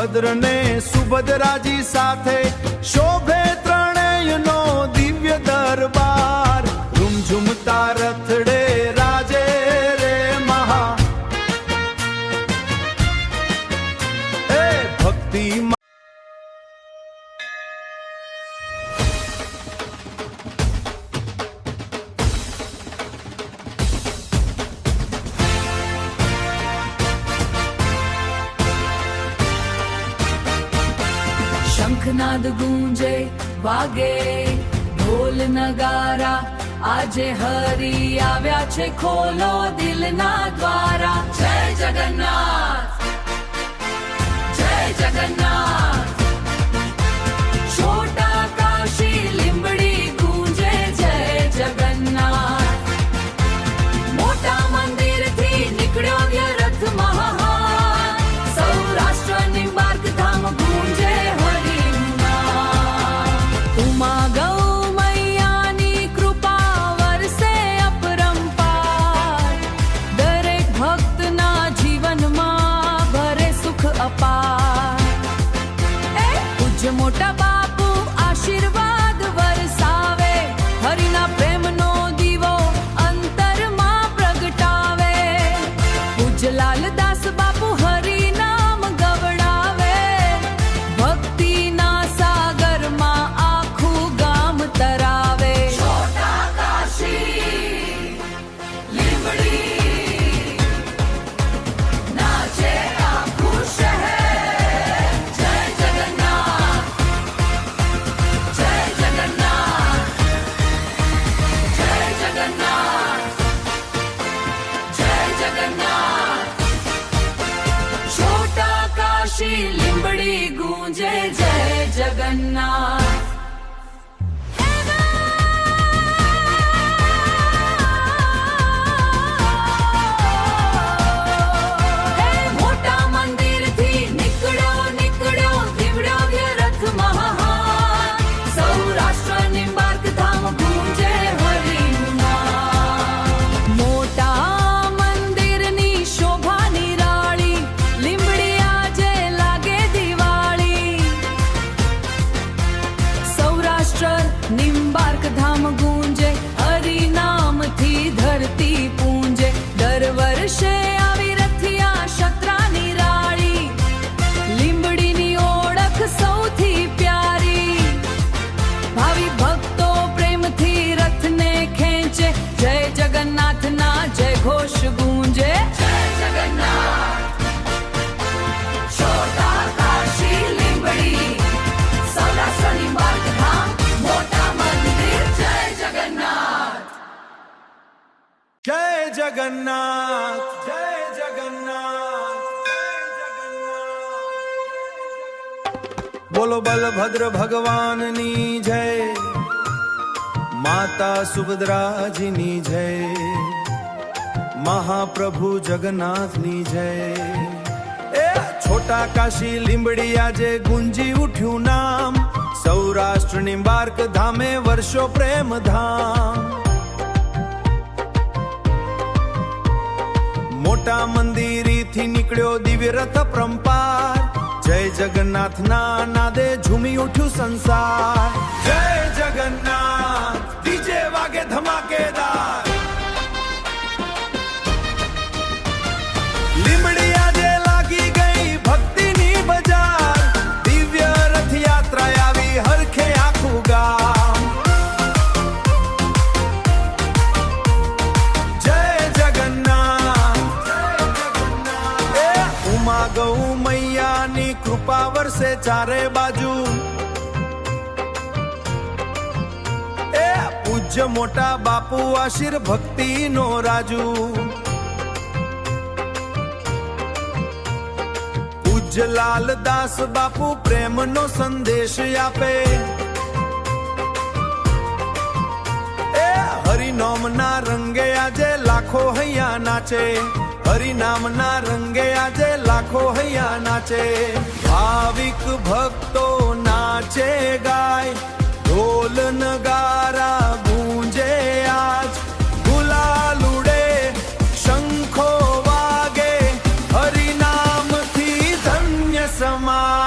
બલભદ્ર ને સુભદ્રાજી સાથે શોભે ત્રણેયનો દિવ્ય દરબાર. રૂમઝુમતા રથડે રાજે રે મહા એ ભક્તિ શંખનાદ ગૂંજે વાગે ઢોલ નગારા, આજે હરી આવ્યા છે ખોલો દિલના દ્વારા. જય જગન્નાથ જય જગન્નાથ. છોટા કાશી લીંબડી ગૂંજે જય જગન્નાથ. મોટા મંદિરથી નીકળ્યો વ્યરથ મહાન, સૌરાષ્ટ્ર નિંબાર્ક ધામ ગૂંજે ઉમા ગૌ મૈયાની કૃપા વરસે અપરંપાર. દરેક ભક્તના જીવનમાં ભરે સુખ અપાર. પૂજ્ય મોટા બાપુ આશીર્વાદ વરસાવે, હરિના પ્રેમનો દીવો અંતરમાં પ્રગટાવે. પૂજ્ય લાલદાસ બાપુ હરિ નામ ગવડાવે, ભક્તિના સાગરમાં તરાવે. છોટા કાશી લીંબડી નાચે આખું શહેર. જય જગન્નાથ જય જગન્નાથ જય જગન્નાથ જય જગન્નાથ. છોટા કાશી લીંબડી ગૂંજે જય જગન્નાથ. નિંબાર્ક ધામ ગૂંજે, હરિ નામથી ધરતી પૂંજે. દર વર્ષે આવી રથિયા ક્ષત્રાની રાળી, લીંબડીની ઓળખ સૌથી પ્યારી. ભાવિ ભક્તો પ્રેમથી રથને ખેંચે, જય જગન્નાથના જય ઘોષ ગૂંજે. જય જગન્નાથ. છોટા કાશી લીંબડી સૌરાષ્ટ્ર નિંબાર્ક ધામ મોટા મંદિર. જય જગન્નાથ જય જગન્નાથ જય જગન્નાથ. બોલો બલભદ્ર ભગવાનની જય, માતા સુભદ્રાજીની જય, મહાપ્રભુ જગન્નાથની જય. એ છોટા કાશી લીંબડી આજે ગુંજી ઉઠ્યું નામ, સૌરાષ્ટ્ર નિંબાર્ક ધામે વર્ષો પ્રેમ ધામ. મોટા મંદિરથી નીકળ્યો દિવ્ય રથ પરંપાર, જય જગન્નાથના નાદે ઝૂમી ઉઠ્યું સંસાર. જય જગન્નાથ ડીજે વાગે ધમાકેદાર. લીંબડી આજે લાગી ગઈ ભક્તિની બજાર, દિવ્ય રથયાત્રા આવી હરખે આખું ગામ. જય જગન્નાથ એ ઉમા ગૌ મૈયાની કૃપા વરસે ચારે બાજુ. એ પૂજ્ય મોટા બાપુ આશીર ભક્તિનો રાજુ. પૂજ્ય લાલદાસ બાપુ પ્રેમનો સંદેશ આપે. એ હરિનામના રંગે આજે લાખો હૈયા નાચે, હરિનામના રંગે આજે લાખો હૈયા નાચે. ભાવિક ભક્તો નાચે ગાય, ઢોલ નગારા ગૂંજે આજ. ગુલાલ ઉડે શંખો વાગે, હરિનામથી ધન્ય સમા.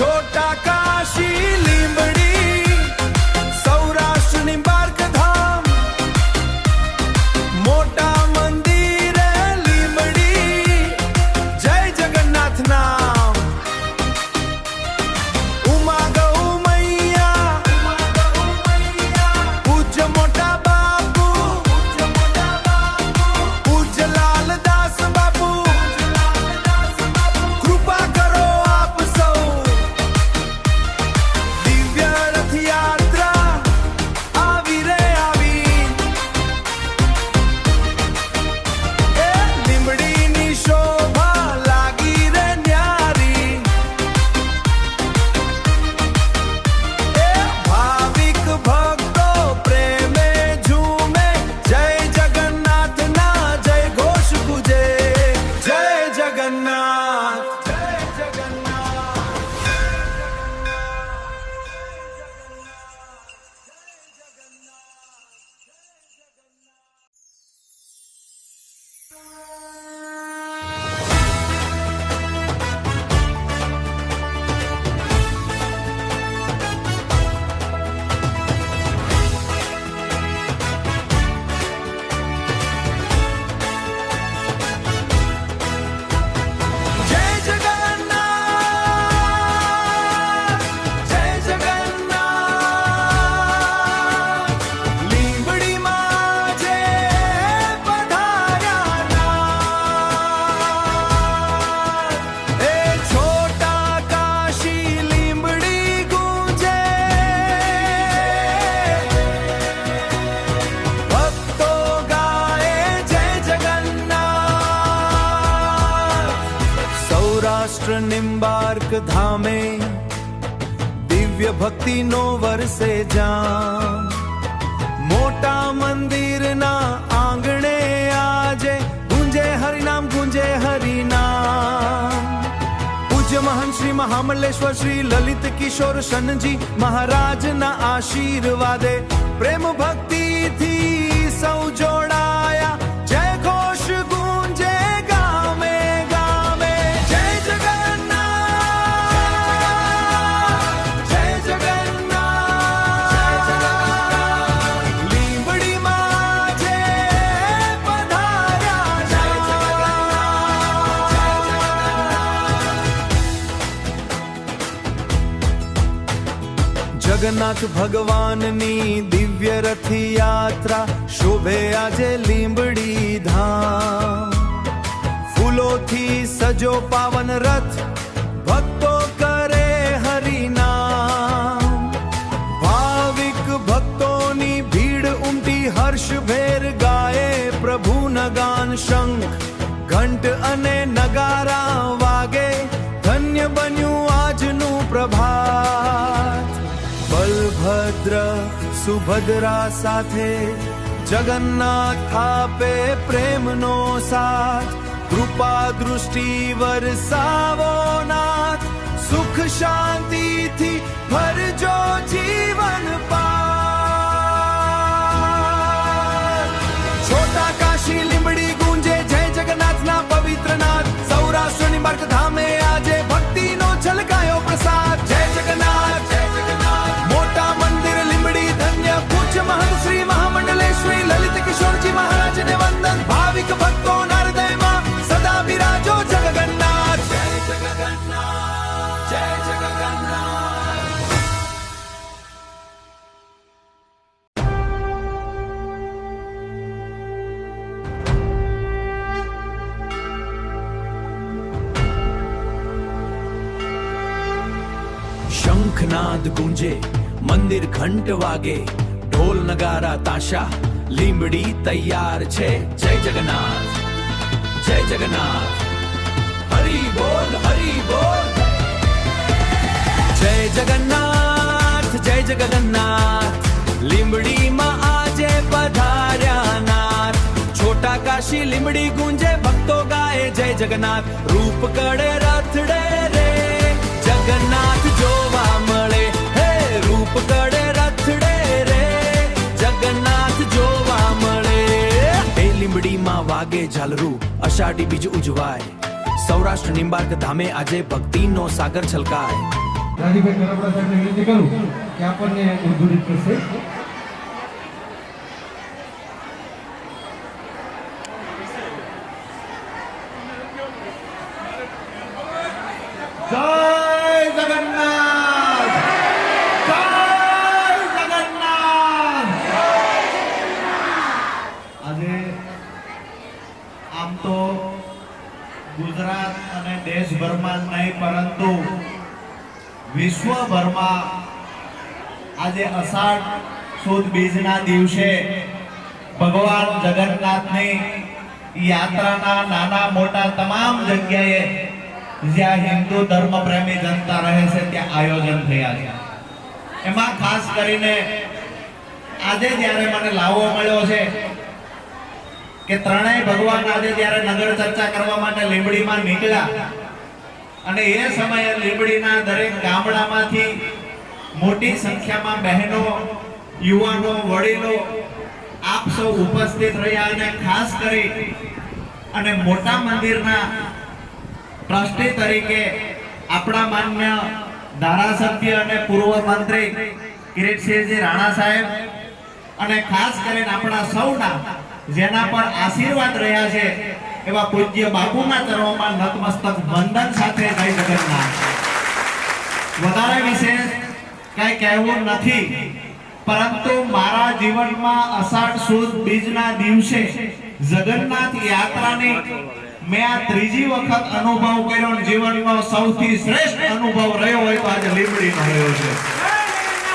छोटा काशी લીંબડી સૌરાષ્ટ્રની બારકધામ મોટા મંદિર લીંબડી જય જગન્નાથ નામ ઉમા ગૌ મૈયા પૂજ્ય મોટા બાપુ પૂજ્ય લાલદાસ બાપુ કૃપા કરો આપ સૌ દિવ્ય રથયાત્રા આવી રે આવી એ લીંબડીની શોભા લાગી રે ન્યારી એ ભાવિક ભક્તો પ્રેમે ઝૂમે જય જગન્નાથના જય ઘોષ ગુજે જય જગન્નાથ જય જગન્નાથ જય જગન્નાથ જય જગન્નાથ લીંબડીમાં જે પધાર્યા નાથ એ છોટા કાશી લીંબડી ગુંજે ભક્તો ગાય જય જગન્નાથ સૌરાષ્ટ્ર નિંબાર્ક ધામે દિવ્ય ભક્તિનો વરસે જામ મોટા મંદિરના આંગણે આજે ગુંજે હરિનામ પૂજ્ય મહાન શ્રી મહામલ્લેશ્વર શ્રી લલિત કિશોર શનજી મહારાજના આશીર્વાદે પ્રેમ ભક્તિથી સૌ જોડાયા જય ઘોષ ગુંજે ગામે ગામે જય જગન્નાથ જય જગન્નાથ લીંબડીમાં જે પધાર્યા જય જગન્નાથ ભગવાનની દિવ્ય રથયાત્રા શોભે આજે લીંબડી ધામ ફૂલોથી સજો પાવન રથ ભક્તો કરે હરિનામ ભાવિક ભક્તોની ભીડ ઉમટી હર્ષભેર ગાયે પ્રભુન ગાન શંખ ઘંટ અને નગારા વાગે ધન્ય બન્યું આજનું પ્રભાત બલભદ્ર સુભદ્રા સાથે જગન્નાથ આપે પ્રેમનો સાથ કૃપા દૃષ્ટિ વરસાવો નાથ સુખ શાંતિથી ભરજો જીવન પાર છોટા કાશી લીંબડી ગુંજે જય જગન્નાથના પવિત્ર નાથ સૌરાષ્ટ્રની બારક ધામે આજે ભક્તિનો છલકાયો પ્રસાદ જય જગન્નાથ જય જગન્નાથ મોટા મંદિર લીંબડી ધન્ય પૂજ્ય મહંત શ્રી મહામંડલેશ્વરી લલિત કિશોરજી મહારાજને વંદન ભાવિક ભક્તોના હૃદયમાં સદા બિરાજો જગન્નાથ જય જગન્નાથ જય જગન્નાથ શંખનાદ ગુંજે મંદિર ઘંટ વાગે ઢોલ નગારા તાશા લીંબડી તૈયાર છે જય જગન્નાથ જય જગન્નાથ હરી બોલ જય જગન્નાથ જય જગન્નાથ લીંબડીમાં આજે પધાર્યા નાથ છોટા કાશી લીંબડી ગુંજે ભક્તો ગાય જય જગન્નાથ રૂપ કડે રથડે રે જગન્નાથ જોવા મળે હે રૂપ કડે રથડે રે જગન્નાથ જોવા મળે એ લીંબડીમાં વાગે ઝાલરું અષાઢી બીજ ઉજવાય સૌરાષ્ટ્ર નિંબાર્ક ધામે આજે ભક્તિનો સાગર છલકાય રાજુભાઈ કરાપડા સાહેબને વિનંતી કરું કે આપણને ઉદ્બોધિત કરશે. જય જગન્નાથ, જય જગન્નાથ. આજે આમ તો ગુજરાત અને દેશભરમાં નહીં પરંતુ વિશ્વભરમાં આજે અષાઢ સુદ બીજના દિવસે ભગવાન જગન્નાથની યાત્રાના નાના મોટા તમામ જગ્યાએ જ્યાં હિન્દુ ધર્મ પ્રેમી જનતા રહે છે ત્યાં આયોજન થયા છે. એમાં ખાસ કરીને આજે જ્યારે મને લાવો મળ્યો છે કે ત્રણેય ભગવાન આજે જ્યારે નગર ચર્ચા કરવા માટે લીંબડીમાં નીકળ્યા અને એ સમયે લીંબડીના દરેક ગામડામાંથી મોટી સંખ્યામાં બહેનો, યુવાનો, વડીલો આપ સૌ ઉપસ્થિત રહ્યા અને ખાસ કરી અને મોટા મંદિરના ટ્રસ્ટી તરીકે આપણા માન્ય ધારાસભ્ય અને પૂર્વ મંત્રી કિરીટસિંહજી રાણા સાહેબ અને ખાસ કરીને આપણા સૌના જેના પર આશીર્વાદ રહ્યા છે એવા પૂજ્ય બાપુના ચરણોમાં નતમસ્તક વંદન સાથે જય જગન્નાથ. વધારે વિશેષ કઈ કહેવું નથી, પરંતુ મારા જીવનમાં અષાઢ સુદ બીજના દિવસે જગન્નાથ યાત્રાની મેં આ ત્રીજી વખત અનુભવ કર્યો. જીવનનો સૌથી શ્રેષ્ઠ અનુભવ રહ્યો હોય તો આજે લીંબડીનો રહ્યો છે.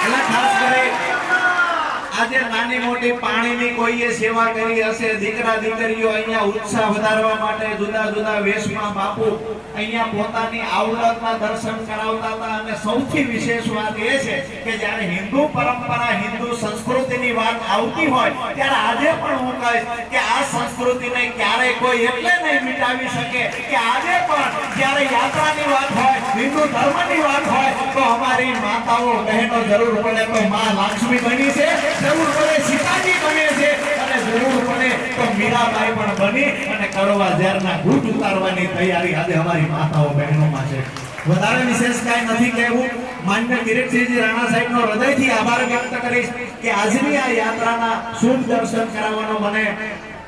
એટલે ખાસ કરી આજે નાની મોટી પાણીની કોઈએ સેવા કરી હશે, દીકરા દીકરીઓ અહીંયા ઉત્સાહ વધારવા માટે જુદા જુદા વેશમાં બાપુ અહીંયા પોતાની આવડતના દર્શન કરાવતા હતા. અને સૌથી વિશેષ વાત એ છે કે જ્યારે હિન્દુ પરંપરા, હિન્દુ સંસ્કૃતિની વાત આવતી હોય ત્યારે આજે પણ હું કહીશ કે આ સંસ્કૃતિને ક્યારેય કોઈ એટલે નહીં મિટાવી શકે કે આજે પણ જ્યારે યાત્રાની વાત હોય, હિન્દુ ધર્મની વાત હોય તો અમારી માતાઓ બહેનો જરૂર પડે તો માં લક્ષ્મી બની છે, જરૂર પડે સીતાજી બને છે અને જરૂર પડે તો મીરાબાઈ પણ બની અને કડવા ઝેરના ઘૂંટ ઉતારવાની તૈયારી આજે અમારી માતાઓ બહેનોમાં છે. વધારે વિશેષ કાંઈ નથી કહેવું. માન્ય કિરીટસિંહજી રાણા સાહેબનો હૃદયથી આભાર વ્યક્ત કરીશ કે આજની આ યાત્રાના શુભ દર્શન કરાવવાનો મને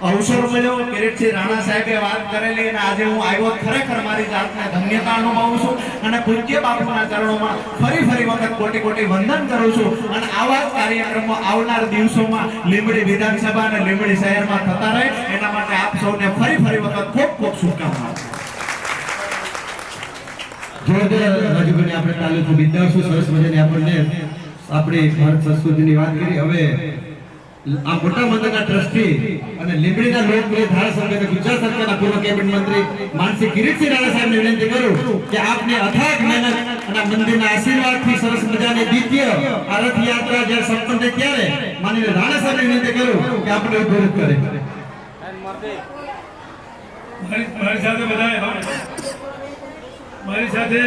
અવસર મળ્યો. કિરીટસિંહ રાણા સાહેબે વાત કરેલી અને આજે હું આવ્યો, ખરેખર મારી જાતને ધન્યતા અનુભવું છું અને પૂજ્ય બાપુના ચરણોમાં ફરી વખત કોટી કોટી વંદન કરું છું. અને આવા જ કાર્યક્રમો આવનાર દિવસોમાં લીંબડી વિધાનસભા અને લીંબડી શહેરમાં થતા રહે એના માટે આપ સૌને ફરી વખત ખૂબ ખૂબ શુભકામનાઓ. જોરદાર રાજુભાઈને આપણે તાલીમથી બિરદાવશું. સરસ મજાની આપણને આપણી ભારત સંસ્કૃતિની વાત કરી. હવે આ મોટા મંદિરના ટ્રસ્ટી અને લીંબડીના લોકપ્રિય ધારાસભ્ય અને ગુજરાત સરકારના પૂર્વ કેબિનેટ મંત્રી માનસી કિરીટસિંહ રાણા સાહેબને વિનંતી કરું કે આપને અથાગ મહેનત અને મંદિરના આશીર્વાદથી સરસ મજાની દ્વિતીય આ રથયાત્રા જ્યારે સંપન્ન થાય ત્યારે માનનીય રાણા સાહેબને વિનંતી કરું કે આપણે ઉદ્બોધિત કરે. મારી સાથે બધા મારી સાથે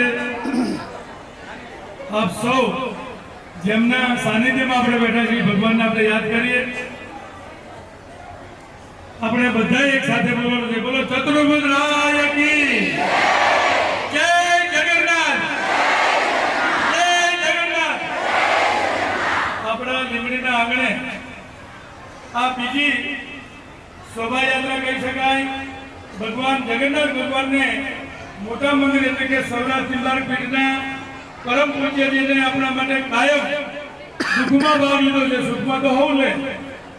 આપ સૌ જેમના સાનિધ્યમાં આપણે બેઠા છીએ ભગવાનને આપણે યાદ કરીએ. આપણે બધા એક સાથે બોલવાનું છે. બોલો ચતુર્ભુજ રાય કી જય જગન્નાથ, જય જગન્નાથ. આપણા લીંબડીના આંગણે આ બીજી શોભાયાત્રા કહી શકાય. ભગવાન જગન્નાથ ભગવાનને મોટા મંદિર એટલે કે સૌરાષ્ટ્ર જિલ્લા પીઠના પરમ પૂજ્યજીને આપણા માટે કાયમ દુઃખમાં ભાવ લીધો છે. સુખમાં તો હોવું લે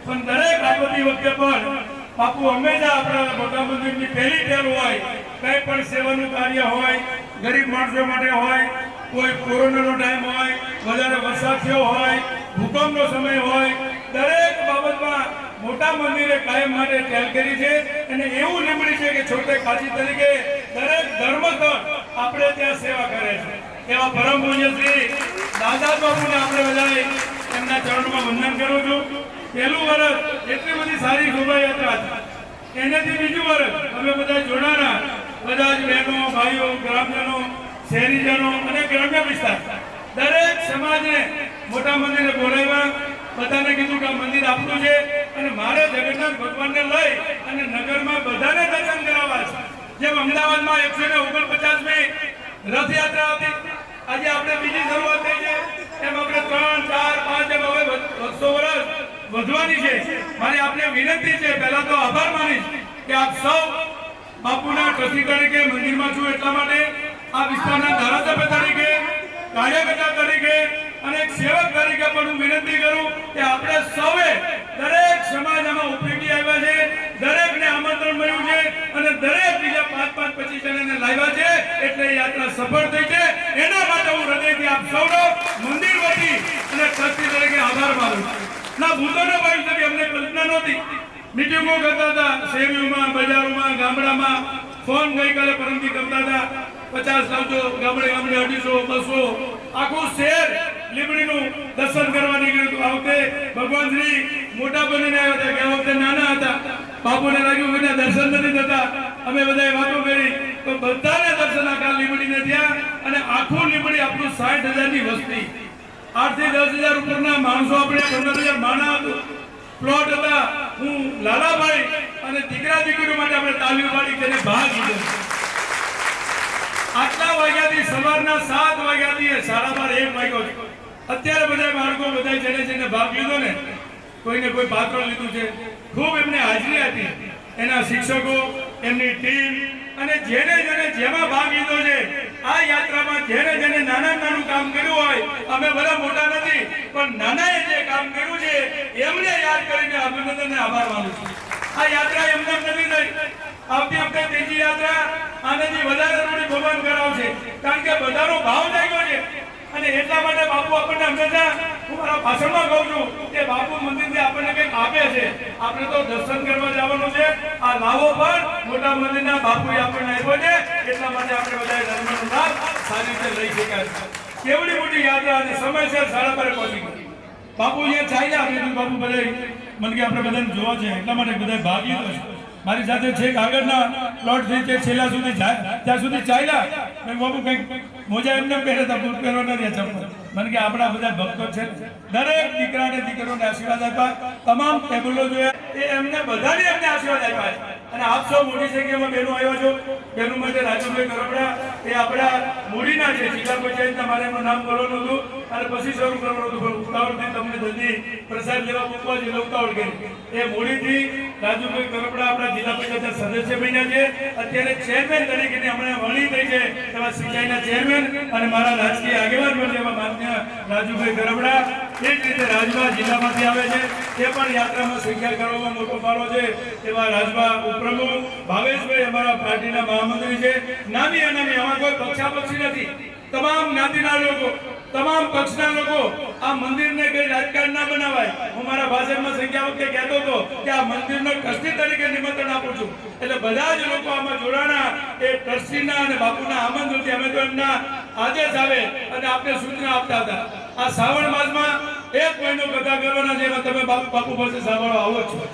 પણ દરેક આપત્તિ વખતે પણ બાપુ હંમેશા આપણા મોટા મંદિરની પહેલી ટેલ હોય. કંઈ પણ સેવાનું કાર્ય હોય, ગરીબ માણસો માટે હોય, કોઈ કોરોનાનો ટાઈમ હોય, વધારે વરસાદ થયો હોય, ભૂકંપનો સમય હોય, દરેક બાબતમાં મોટા મંદિરે કાયમ માટે ટેલ કરી છે. અને એવું લીંબડી છે કે છોટે કાશી તરીકે દરેક ધર્મસ્થળ આપણે ત્યાં સેવા કરે છે. એવા પરમ પૂજ્ય શ્રી દાદા બાપુને આપણે બધાએ એમના ચરણમાં વંદન કરું છું. પહેલું વર્ષ એટલી બધી સારી શોભાયાત્રા હતી. એનાથી બીજું વર્ષ અમે બધા જોડાણા, બધા જ બહેનો, ભાઈઓ, ગ્રામજનો, શહેરીજનો અને ગ્રામ્ય વિસ્તાર દરેક સમાજને મોટા મંદિરે બોલાવ્યા. બધાને કીધું કે આ મંદિર આપણું છે અને મારે જગન્નાથ ભગવાનને લઈ અને નગરમાં બધાને દર્શન કરાવવા છે. જેમ અમદાવાદમાં 149મી રથયાત્રા હતી આજે આપણે બીજી શરૂઆત થઈ છે એમ આપણે 3, 4, 5 એમ હવે 100 વર્ષ વધવાની છે. મારી આપને વિનંતી છે, પહેલા તો આભાર માનીશ કે આપ સૌ બાપુના ટ્રસ્ટી તરીકે મંદિરમાં છું એટલા માટે આ વિસ્તારના ધારાસભ્ય તરીકે, કાર્યકર્તા તરીકે અને એક સેવક તરીકે પણ હું વિનંતી કરું કે આપણે સૌએ દરેક સમાજમાં ઉપયોગી આવ્યા છે, દરેકને આમંત્રણ મળ્યું છે અને દરેક બીજા 5-5, 25 જણાને લાવ્યા છે એટલે યાત્રા સફળ થઈ છે. એના માટે હું હૃદયથી આપ સૌનો મંદિર વતી અને ટ્રસ્ટી તરીકે આભાર માનું છું. ના ભૂતોને ભાઈ સુધી અમને કલ્પના નહોતી. મીટિંગો કરતા હતા શેરીઓમાં, બજારોમાં, ગામડામાં, ફોન ગઈકાલે પરમથી કરતા હતા 50 લાવજો, ગામડે 250, 200, આખું શહેર લીંબડીનું દર્શન કરવા નીકળ્યું હતું. આ વખતે ભગવાન શ્રી મોટા બનીને આવ્યા હતા કે આ વખતે નાના હતા. બાપુને લાગ્યું કે દર્શન નથી થતા. અમે બધાએ વાતો કરી તો બધાને દર્શન આખા લીંબડીને થયા અને આખું લીંબડી આપણું 60,000 ની વસ્તી, 8 થી 10,000 ઉપરના માણસો, આપણે 15,000 માણા હતું, પ્લોટ હતા. હું લાલાભાઈ અને દીકરા દીકરીઓ માટે આપણે તાલીમ પાડી તેને ભાગ લીધો. આટલા વાગ્યાથી સવારના 7 વાગ્યાથી 12:30, 1 વાગ્યો છે. અત્યારે બધા બાળકો બધા જેને ભાગ લીધો ને, કોઈને કોઈ પાત્ર લીધું છે, ખૂબ એમને હાજરી આપી. એના શિક્ષકો, એમની ટીમ અને જેને જેમાં ભાગ લીધો છે આ યાત્રામાં, જેને નાનું કામ કર્યું હોય, અમે બધા મોટા નથી પણ નાનાએ જે કામ કર્યું છે એમને યાદ કરીને અભિનંદન અને આભાર માનું છું. આ યાત્રા એમને નથી થઈ. આવતી વખતે ત્રીજી યાત્રા આનાથી વધારે થોડી ભગવાન કરાવશે, કારણ કે બધાનો ભાવ લાગ્યો છે અને એટલા માટે બાપુ આપણને હંમેશા, હું મારા ભાષણમાં કહું છું કે બાપુ મંદિરથી આપણને કંઈક આપે છે. આપણે તો દર્શન કરવા જવાનું છે. આ લાવો પણ મોટા મંદિરના બાપુએ આપણને આપ્યો છે, એટલા માટે આપણે બધાએ ધર્મનો લાભ સારી રીતે લઈ શકાય. કેવડી મોટી યાત્રા અને સમયસર 12:30 પહોંચી ગઈ. બાપુ અહીંયા ચાલ્યા, આપણે બાપુ બધા મને કે આપણે બધાને જોવા છે એટલા માટે બધા ભાગ લીધો છે. મારી સાથે છેક આગળના પ્લોટ થી છે છેલ્લા સુધી ત્યાં સુધી ચાલ્યા. મેં બાપુ કંઈક મોજા એમને પહેરતા, બૂટ પહેરવાના રહ્યા, ચંપલ. મને કે આપણા બધા ભક્તો છે, દરેક દીકરાને દીકરીઓને આશીર્વાદ આપ્યા, તમામ ટેબલો જોયા, એ એમને બધાને એમને આશીર્વાદ આપ્યા. અને આપ સૌ મોટી સંખ્યામાં બહેનો આવ્યા છો. બહેનો માટે રાજુભાઈ ગરબડા એ આપણા મૂડીના છે. જિલ્લા પંચાયતના મારે એમનું નામ બોલવાનું હતું અને પછી શરૂ કરવાનું હતું, પણ ઉતાવળથી તમને જલ્દી પ્રસાદ લેવા મૂકવા એટલે ઉતાવળ કરી. એ મૂડીથી રાજુભાઈ ગરબડા આપણા જિલ્લા પંચાયતના સદસ્ય બન્યા છે. અત્યારે ચેરમેન તરીકેની હમણાં વરણી થઈ છે એવા સિંચાઈના ચેરમેન અને મારા રાજકીય આગેવાન બને એવા માન્ય રાજુભાઈ ગરબડા. એ જ રીતે રાજભા જિલ્લામાંથી આવે છે, તે પણ યાત્રામાં સંખ્યા કરવામાં મોટો ફાળો છે. એવા રાજભા ઉપપ્રમુખ ભાવેશભાઈ અમારા પાર્ટીના મહામંત્રી છે. નામી અનામી, આમાં કોઈ પક્ષાપક્ષી નથી. તમામ જ્ઞાતિના લોકો, તમામ પક્ષના લોકો, આ મંદિરને કઈ રાજકારણ ના બનાવાય. હું મારા ભાષણમાં સંખ્યા વખતે કહેતો હતો કે આ મંદિરનો ટ્રસ્ટી તરીકે નિમંત્રણ આપું છું, એટલે બધા જ લોકો આમાં જોડાણા. એ ટ્રસ્ટીના અને બાપુના આમંત્રણથી અમે તો એમના આદેશ આવે અને આપણે સૂચના આપતા હતા. આ શ્રાવણ માસમાં 1 મહિનો કથા કરવાના છે, એમાં તમે બાપુ પાસે સાંભળવા આવો છો.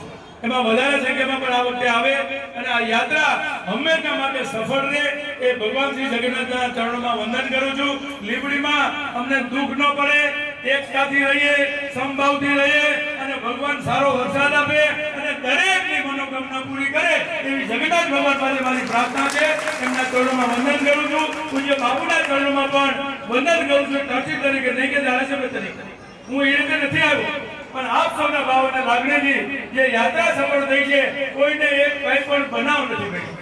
એમાં વધારે સંખ્યામાં પણ આ વખતે આવે અને આ યાત્રા હંમેશા માટે સફળ રહે એ ભગવાન શ્રી જગન્નાથના ચરણોમાં વંદન કરું છું. લીંબડીમાં અમને દુઃખ ન પડે, એકતાથી રહીએ, સમભાવથી રહીએ અને ભગવાન સારો વરસાદ આપે અને દરેકની મનોકામના પૂરી કરે એવી જગન્નાથ ભગવાન પાસે મારી પ્રાર્થના છે. એમના ચરણોમાં વંદન કરું છું. પૂજ્ય બાપુના ચરણોમાં પણ વંદન કરું છું, ટ્રસ્ટી તરીકે, નહીં કે ધારાસભ્ય તરીકે. હું એ રીતે નથી આવ્યો, પણ આપ સૌના ભાવ અને લાગણીથી જે યાત્રા સફળ થઈ છે, કોઈને એક કંઈ પણ બનાવ નથી બન્યો.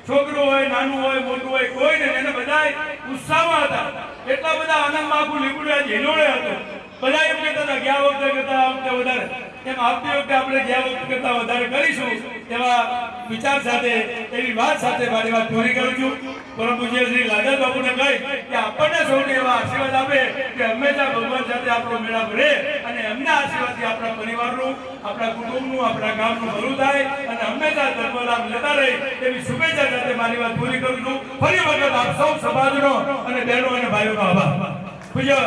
છોકરો હોય, નાનું હોય, મોટું હોય, કોઈને એને બધા ઉત્સાહમાં હતા. એટલા બધા આનંદમાં આખું લીંબડી આજ હિલોળે હતું. બધા એમ કહેતા હતા ગયા વખતે કરતા આ વખતે વધારે, એમ આવતી વખતે આપણે ગયા વખતે કરતા વધારે કરીશું એવા વિચાર સાથે, એવી વાત સાથે મારી વાત પૂરી કરું છું. પરમ પૂજ્ય શ્રી લાદા બાપુને કહી કે આપણને સૌને એવા આશીર્વાદ આપે કે હંમેશા ભગવાન સાથે આપણો મેળાપ રહે અને એમના આશીર્વાદથી આપણા પરિવારનું, આપણા કુટુંબનું, આપણા ગામનું ભલું થાય અને હંમેશા ધર્મ લાભ લેતા રહે એવી શુભેચ્છા સાથે મારી વાત પૂરી કરું છું. ફરી વખત આપ સૌ સમાજનો અને બહેનો અને ભાઈઓનો આભાર. પૂજ્ય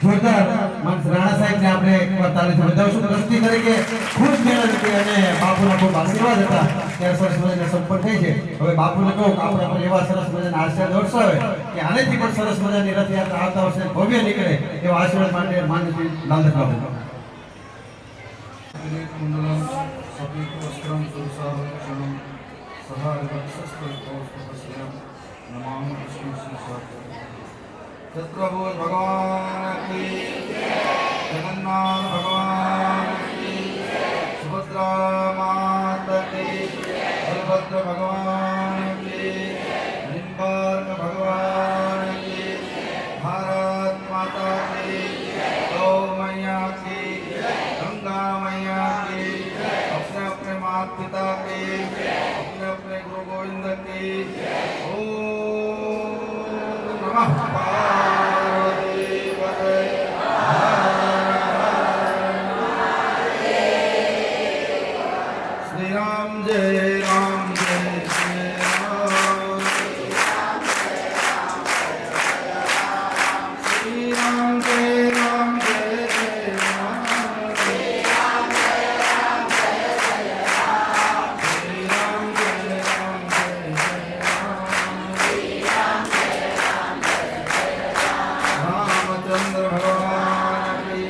જોરદાર માનસ રાણા સાહેબને આપણે એકવાર તાળીથી વધાવશું. ટ્રસ્ટી તરીકે ખૂબ મહેનત કરી અને બાપુના ખૂબ આશીર્વાદ હતા ત્યારે સરસ મજાના સંપન્ન થઈ છે. હવે બાપુને કહું કે આપણા પર એવા સરસ મજાના આશીર્વાદ વરસાવે કે આનેથી પણ સરસ મજાની રથયાત્રા આવતા વર્ષે ભવ્ય નીકળે એવા આશીર્વાદ માટે માનસી લાલદત બાપુ. મંગલમ સપિત વસ્ત્રમ સુરસાવક્ષણમ સહાય વક્ષસ્તર કૌસ્તપસ્યમ નમામિ વિષ્ણુ શ્રી छत्रभुज भगवान की जगन्नाथ भगवान की सुभद्रा माता की बलभद्र भगवान की निम्बार्क भगवान की भारत माता की गौ मैया की गंगा मैया की अपने अपने माता पिता की अपने अपने गुरु गोविंद की ओम नमः पार्वती पते श्री राम जय राम जय श्री राम श्री राम जय राम जय जय राम श्री राम जय राम जय जय राम रामचंद्र भगवान की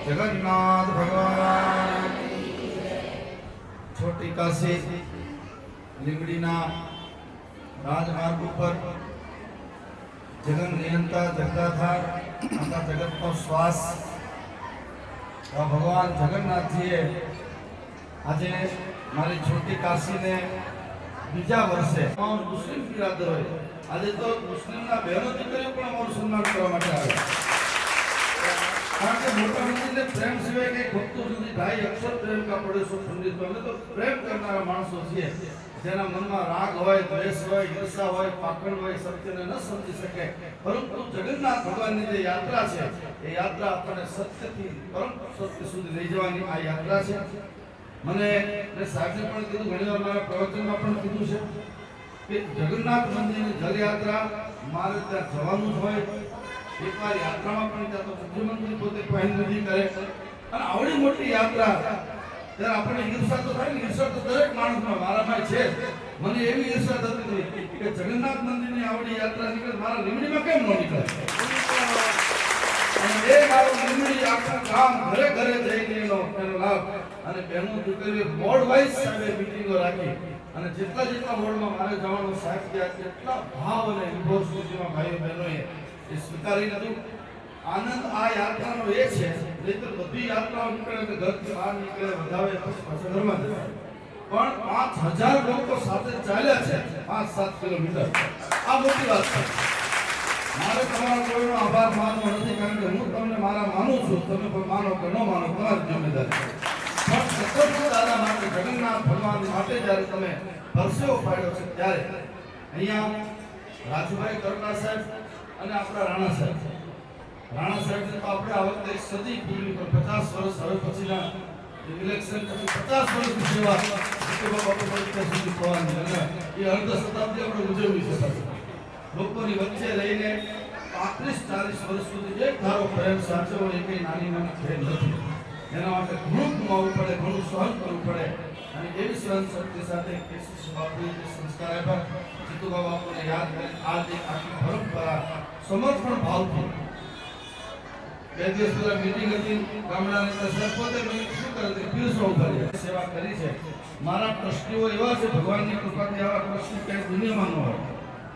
जगन्नाथ भगवान की छोटी काशी લીંબડીના રાજમાર્ગ ઉપર જગન નિયંતા જગદાધાર આખા જગતનો શ્વાસ એવા ભગવાન જગન્નાથજીએ આજે મારી છોટી કાશીને બીજા વર્ષે મુસ્લિમ બિરાદર હોય આજે તો મુસ્લિમના બહેનો દીકરીઓ પણ અમારું સન્માન કરવા માટે આવે કારણ કે મોટા મંદિરને પ્રેમ સિવાય કંઈ ખોટું નથી. ઢાઈ અક્ષર પ્રેમ કા પડે સો પંડિત અમે તો પ્રેમ કરનારા માણસો છીએ જેના મનમાં રાગ હોય, દ્વેષ હોય, ઈર્ષા હોય, પાખંડ હોય, સત્યને ન સમજી શકે. પરંતુ જગન્નાથ ભગવાનની જે યાત્રા છે એ યાત્રા આપણને સત્યથી પરમ સત્ય સુધી લઈ જવાની આ યાત્રા છે. મને સાહેબે પણ કીધું, ઘણીવાર મારા પ્રવચનમાં પણ કીધું છે કે જગન્નાથ મંદિરની જલયાત્રા મારે ત્યાં જવાનું જ હોય. એકવાર યાત્રામાં પણ ત્યાં તો મુખ્યમંત્રી પોતે પહેલ નથી કરે અને આવડી મોટી યાત્રા ત્યારે આપણે ઈર્ષા તો થાય ને. ઈર્ષા તો દરેક માણસમાં મારામાં છે. મને એવી ઈર્ષા થતી હતી કે જગન્નાથ મંદિરની આવડી યાત્રા નીકળે, મારા લીંબડીમાં કેમ ન નીકળે? અને એ મારું લીંબડી આખું ગામ ઘરે ઘરે જઈને એનો લાભ અને બહેનો દીકરીઓ બોર્ડ વાઇઝ સાહેબે મીટિંગો રાખી અને જેટલા બોર્ડમાં મારે જવાનું સાહેબ ત્યાં કેટલા ભાવ અને વિભોર સુધીમાં ભાઈઓ બહેનોએ એ સ્વીકારી લીધું. આનંદ આ યાત્રાનો એ છે, નહીંતર બધી યાત્રાઓ નીકળે કે ઘરથી બહાર નીકળે વધાવે પછી પાછા ઘરમાં જાય. પણ 5000 લોકો સાથે ચાલ્યા છે 5-7 કિલોમીટર. આ મોટી વાત છે. મારે તમારો કોઈનો આભાર માનવો નથી, કારણ કે હું તમને મારા માનું છું. તમે પણ માનો કે ન માનો તમારી જવાબદારી. પણ સતત દાદા માટે, જગન્નાથ ભગવાન માટે જ્યારે તમે પરસેવો પાડ્યો છે ત્યારે અહીંયા રાજુભાઈ કરલા સાહેબ અને આપણા રાણા સાહેબ તો આપણે આ વખતે સદી પૂરી પર 50 વર્ષ હવે પછીના ઇલેક્શન પછી 50 વર્ષની સેવા સુધી થવાની અને એ અર્ધ શતાબ્દી આપણે ઉજવવી છે. લોકોની વચ્ચે રહીને 35-40 વર્ષ સુધી એક ધારો પ્રેમ સાચવો એ કઈ નાની નાની ખેલ નથી. એના માટે ઘણું ગુમાવવું પડે, ઘણું સહન કરવું પડે અને એવી સહન શક્તિ સાથે કેશી બાપુએ જે સંસ્કાર આપ્યા, જીતુબા બાપુને યાદ કરી આ જે આખી પરંપરા સમર્પણ ભાવથી 2 દિવસ પહેલા મીટિંગ હતી ગામડાની અંદર પોતે શું કરે છે પીરસો ઉભા સેવા કરી છે. મારા ટ્રસ્ટીઓ એવા છે, ભગવાનની કૃપાથી આવા ટ્રસ્ટી ક્યાંય દુનિયામાં ન હોય.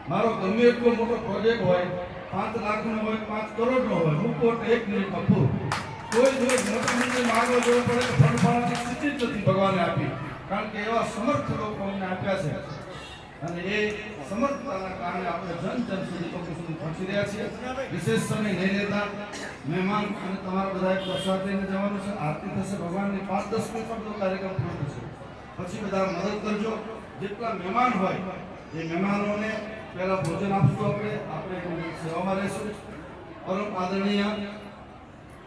મારો ગમે એટલો મોટો પ્રોજેક્ટ હોય, 5 લાખનો હોય, 5 કરોડનો હોય, મૂકો 1 મિનિટમાં પૂરું. કોઈ દિવસ મોટી મોટી માંગો જોવો પડે તો ફળફળાની સ્થિતિ જ નથી ભગવાને આપી, કારણ કે એવા સમર્થ લોકો અમને આપ્યા છે અને એ સમર્થતાના કારણે આપણે જન સુધી લોકો સુધી પહોંચી રહ્યા છીએ. વિશેષ સમય નહીં લેતા મહેમાન અને તમારા બધા પ્રસાદ લઈને જવાનું છે. આરતી થશે ભગવાનની 5-10 મિનિટમાં બધો કાર્યક્રમ પૂરો થશે. પછી બધા મદદ કરજો. જેટલા મહેમાન હોય એ મહેમાનોને પહેલા ભોજન આપશું. આપણે સેવામાં રહીશું. પરમ આદરણીય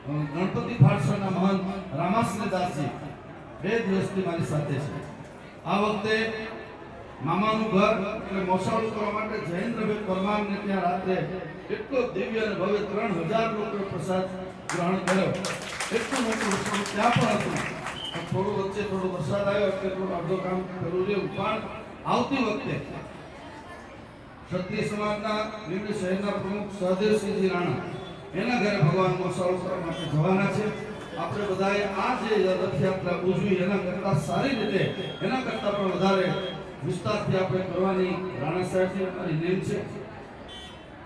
ગણપતિ ફાળસાના મહંત રામાશ્રી દાસજી 2 દિવસથી મારી સાથે છે. આ વખતે મામાનું ઘર એટલે મોસાળું કરવા માટે જયેન્દ્રભાઈ પરમારને ત્યાં રાત્રે એટલો દિવ્ય અને ભવ્ય 3000 લોકો પ્રસાદ ગ્રહણ કર્યો. એટલું મોટું રસોડું ત્યાં પણ હતું. થોડું વચ્ચે થોડો વરસાદ આવ્યો એટલે થોડું અડધો કામ કરવું રહ્યું. પણ આવતી વખતે ક્ષત્રિય સમાજના લીંબડી શહેરના પ્રમુખ સહદેવસિંહજી રાણા એના ઘરે ભગવાન મોસાળું કરવા માટે જવાના છે. આપણે બધાએ આ જે રથયાત્રા ઉજવી એના કરતાં સારી રીતે, એના કરતાં પણ વધારે વિસ્તારથી આપણે કરવાની રાણા સાહેબની અમારી નેમ છે.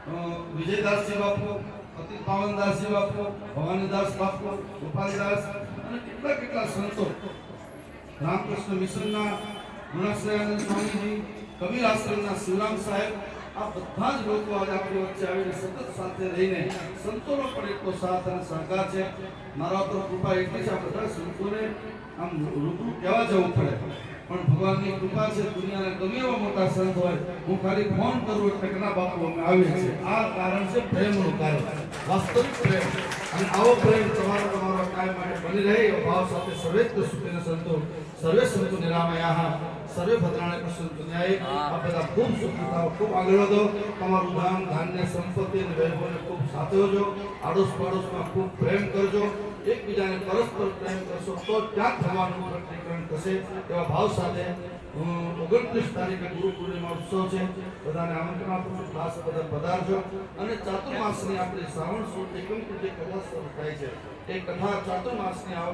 વિજયદાસજી બાપુ, અતિ પાવનદાસજી બાપુ, ભવાનીદાસ બાપુ, ગોપાલદાસ અને કેટલા સંતો, રામકૃષ્ણ મિશનના ગુણાશ્રયાનંદ સ્વામીજી, કબીર આશ્રમના શિવરામ સાહેબ, આ બધા જ લોકો આજે આપણી વચ્ચે આવીને સતત સાથે રહીને સંતોનો પણ એટલો સાથ અને સહકાર છે. મારા પર કૃપા એટલી છે, આ બધા સંતોને આમ રૂબરૂ કહેવા જવું પડે, પણ ભગવાનની કૃપા છે. દુનિયાના ગમે એવા મોટા સંત હોય, હું ખાલી ફોન કરું એટલે કે ના બાપુ અમે આવીએ છીએ. આ કારણ છે પ્રેમનું કારણ, વાસ્તવિક પ્રેમ. અને આવો પ્રેમ તમારો કાયમ માટે બની રહે એવો ભાવ સાથે સર્વે સુખીને સંતો, સર્વે સંતો નિરામયા, સર્વે ભદ્રાણે પસંદ ન્યાય. આ બધા ખૂબ સુખી થાઓ, ખૂબ આગળ વધો, તમારું ધામ, ધાન્ય, સંપત્તિ અને વૈભવને ખૂબ સાચવજો, આડોશ પાડોશમાં ખૂબ પ્રેમ કરજો, એકબીજાને પરસ્પર પ્રેમ કરશો તો ત્યાં થવાનું પ્રતિક્રમણ થશે. એવા ભાવ સાથે 29 તારીખે ગુરુ પૂર્ણિમા ઉત્સવ છે. બધાને આમંત્રણ આપું છું, ખાસ બધા પધારજો. અને ચાતુર્માસની આપણી શ્રાવણ સુદ એકમથી જે કથા શરૂ થાય છે, એ કથા ચાતુર્માસની આ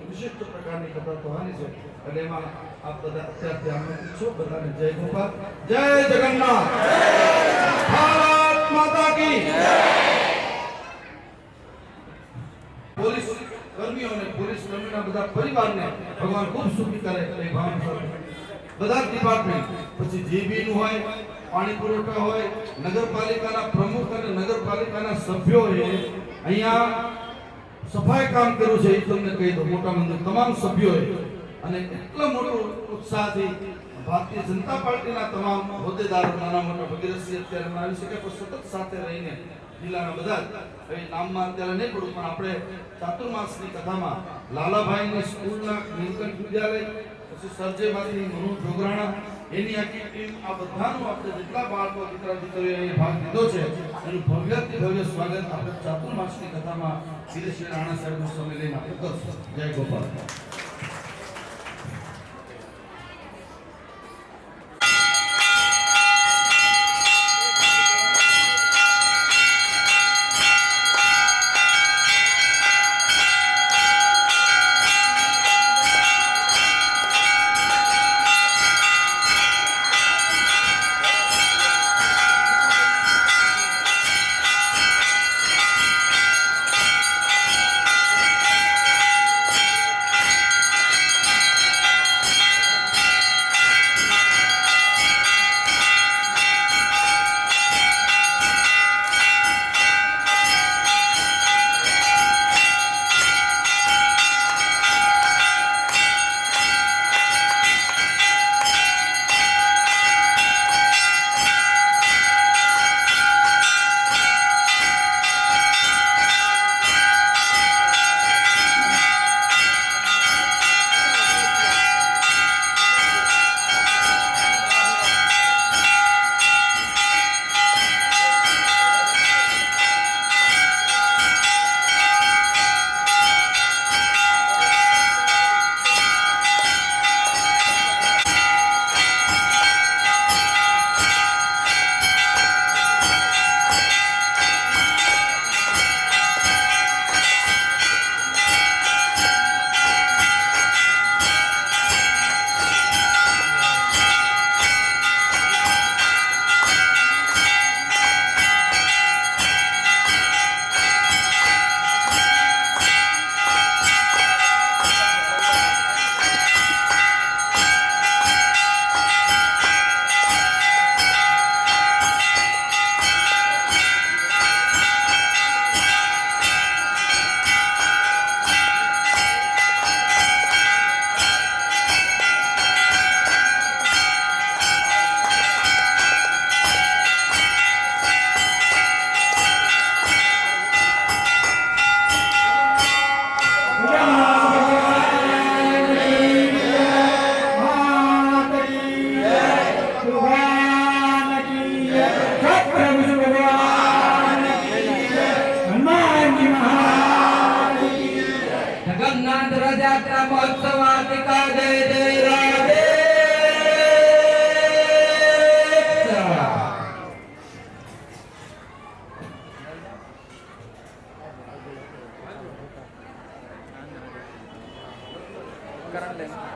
વિશિષ્ટ પ્રકારની કથા થવાની છે. અને એમાં આપ બધા અત્યારથી આમંત્રિત છો. બધાને જય ગોપાલ, જય જગન્નાથ, ભારત માતા કી. પોલીસ કર્મીઓને, પોલીસ કર્મીના બધા પરિવારને ભગવાન ખૂબ સુખી કરે એ ભાવના સાથે બધા જ ડિપાર્ટમેન્ટ, પછી જીબી નું હોય, પાણી પુરવઠા હોય, નગરપાલિકાના પ્રમુખ અને નગરપાલિકાના સભ્યોએ અહીંયા સફાઈ કામ કર્યું છે. એ તમને કહી દો, મોટા મંદિર તમામ સભ્યોએ, અને એટલો મોટો ઉત્સાહથી ભારતીય જનતા પાર્ટીના તમામ હોદ્દેદારો, નાના મોટા ભગીરથસિંહ અત્યારે આવી શકે, પણ સતત સાથે રહીને જિલ્લાના બધા જ નામમાં અત્યારે નહીં પડું, પણ આપણે ચાતુર્માસની કથામાં લાલાભાઈની સ્કૂલના નીલકંઠ વિદ્યાલય, પછી સરજેમાંથી મનુ જોગરાણા, એની આખી ટીમ, આ બધાનું આપણે જેટલા બાળકો, દીકરા દીકરીઓએ અહીં ભાગ લીધો છે, એનું ભવ્યથી ભવ્ય સ્વાગત આપણે ચાતુર્માસની કથામાં શ્રી રાણા સાહેબનો સમય લઈને આપણે કરશું. જય ગોપાલ.